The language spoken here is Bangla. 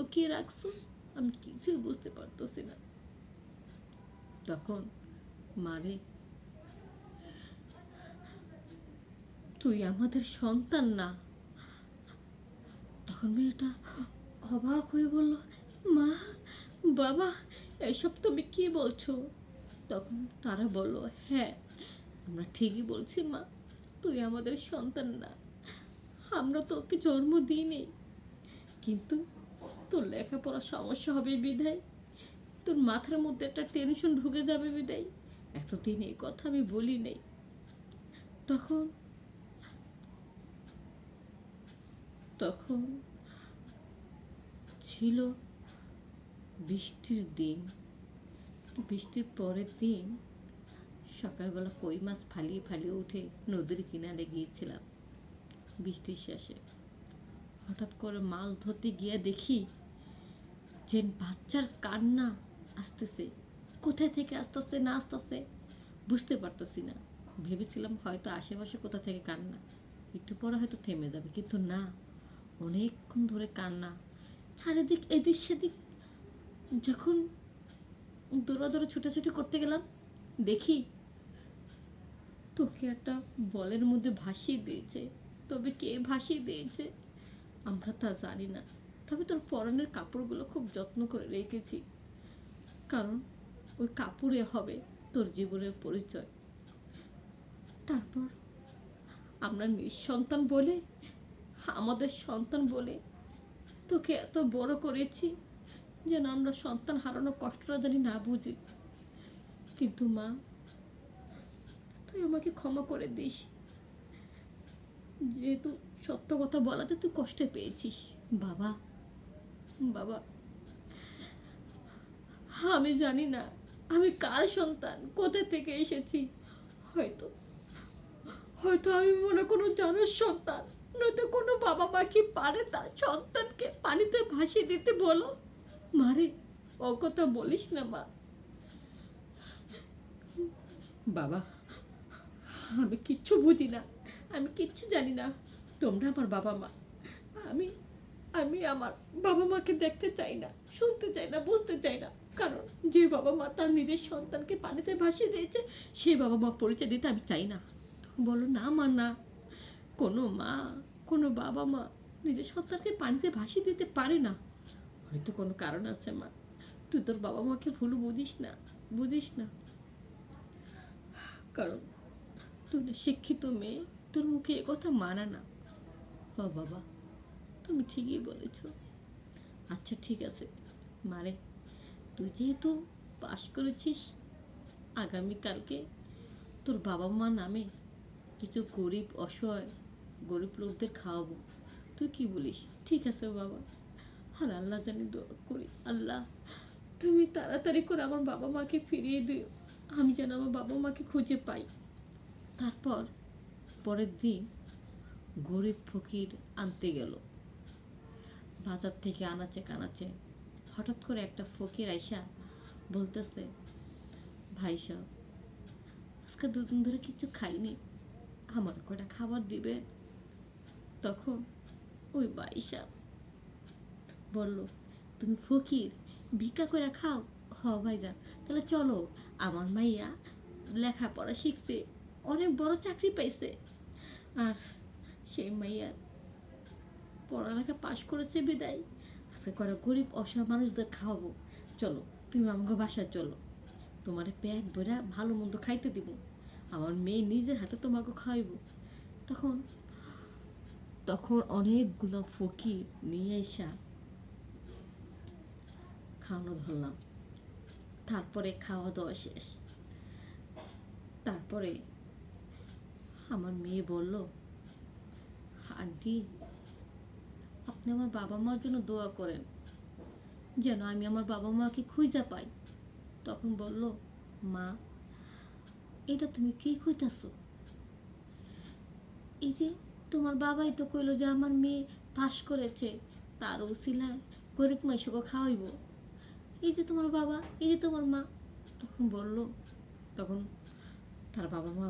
লুকিয়ে রাখছো আমি কিছুই বুঝতে পারতেছি না। তখন মারে, তুই আমাদের সন্তান না। তখন মেয়েটা অবাক হয়ে বলল, মা, বাবা, এসব তুমি কি বলছো? তখন তারা বলল, হ্যাঁ, আমরা ঠিকই বলছি মা, তুই আমাদের সন্তান না। আমরা তোকে জন্ম দিইনি, কিন্তু তোর লেখাপড়ার সমস্যা হবে বিধায়, তোর মাথার মধ্যে একটা টেনশন ঢুকে যাবে বিধায় এতদিন এই কথা আমি বলি নাই। তখন তখন ছিল বৃষ্টির দিন। বৃষ্টির পরের দিন সকালবেলা কই মাছ ফালিয়ে ফালিয়ে উঠে নদীর কিনারে গিয়েছিলাম বৃষ্টির শেষে। হঠাৎ করে মাছ ধরতে গিয়ে দেখি যে বাচ্চার কান্না আসতেছে। কোথায় থেকে আসতেছে না আসতেছে বুঝতে পারতেছি না। ভেবেছিলাম হয়তো আশেপাশে কোথা থেকে কান্না, একটু পরে হয়তো থেমে যাবে, কিন্তু না, অনেকক্ষণ ধরে কান্না। চারিদিক এদিক সেদিক যখন দৌড়াদৌড়ি ছুটাছুটি করতে গেলাম, দেখি তোকে একটা বলের মধ্যে ভাসিয়ে দিয়েছে। তবে কে ভাসিয়ে দিয়েছে আমরা তা জানি না, তবে তোর পরনের কাপড়গুলো খুব যত্ন করে রেখেছি, কারণ ওই কাপড়ে হবে তোর জীবনের পরিচয়। তারপর আমরা নিঃসন্তান বলে, আমাদের সন্তান বলে তোকে এত বড় করেছি যেন আমরা সন্তান হারানোর কষ্টটা জানি না বুঝি। কিন্তু মা, তুই আমাকে ক্ষমা করে দিস, যেহেতু সত্য কথা বলাতে তুই কষ্ট পেয়েছিস। বাবা, বাবা, আমি জানি না আমি কার সন্তান, কোথা থেকে এসেছি। হয়তো হয়তো আমি মনে কোনো জনের সন্তান, নয়তো কোনো বাবা মা কি পারে তার সন্তানকে পানিতে ভাসিয়ে দিতে বলো? মারে, ও কথা বলিস না মা। বাবা, আমি কিচ্ছু বুঝি না, আমি কিচ্ছু জানি না। তোমরা আমার বাবা মা। আমি আমি আমার বাবা মাকে দেখতে চাই না, শুনতে চাই না, বুঝতে চাই না। কারণ যে বাবা মা তার নিজের সন্তানকে পানিতে ভাসিয়ে দিয়েছে, সেই বাবা মা পরিচয় দিতে আমি চাই না। বলো না মা, না, কোনো মা, কোনো বাবা মা নিজের সন্তানকে পানিতে ভাসিয়ে দিতে পারে না। হয়তো কোনো কারণ আছে মা, তুই তোর বাবা মাকে ভুল বুঝিস না, বুঝিস না। কারণ তুই না শিক্ষিত মেয়ে, তোর মুখে এ কথা মানা না। হ বাবা, তুমি ঠিকই বলেছ। আচ্ছা ঠিক আছে মারে, তুই যেহেতু পাশ করেছিস, আগামীকালকে তোর বাবা মা নামে কিছু গরিব অসহায় গরিব লোকদের খাওয়াবো। তুই কি বলিস? ঠিক আছে বাবা। আর আল্লাহ জানি দোয়া করি, আল্লাহ তুমি তাড়াতাড়ি করে আমার বাবা মাকে ফিরিয়ে দিও, আমি যেন আমার বাবা মাকে খুঁজে পাই। তারপর পরের দিন গরিব ফকির আনতে গেল বাজার থেকে আনাচে কানাচে। হঠাৎ করে একটা ফকির আইসা বলতেছে, ভাই সাহেব, আজকে দুদিন ধরে কিছু খাইনি, আমার কটা খাবার দিবে? তখন ওই ভাই সাহেব বলল, তুমি ফকির, ভিক্ষা করে খাও? হ ভাইজান, তাহলে চলো, আমার মাইয়া লেখাপড়া শিখছে, অনেক বড় চাকরি পাইছে, আর সেই মাইয়া পড়ালেখা পাশ করেছে বিদায় আজকে করে গরিব অসহায় মানুষদের খাওয়াবো। চলো, তুমি আমাকে বাসায় চলো, তোমার পেট ভরা ভালো মন্দ খাইতে দিব, আমার মেয়ে নিজের হাতে তোমাকে খাওয়াইব। তখন তখন অনেকগুলো ফকির নিয়ে এসা খাওয়ানো ধরলাম। তারপরে খাওয়া দাওয়া শেষ। তারপরে আমার মেয়ে বলল, আন্টি, আপনি আমার বাবা মার জন্য দোয়া করেন যেন আমি আমার বাবা মাকে খুঁজে পাই। তখন বলল, মা, এটা তুমি কি খুঁজতেছো? এই যে তোমার বাবাই তো কইলো যে আমার মেয়ে পাশ করেছে, তার উসিলায় গরিব মাইশকে খাওয়াইব। এই যে তোমার বাবা, এই যে তোমার মা। তখন বলল, তখন তার বাবা মা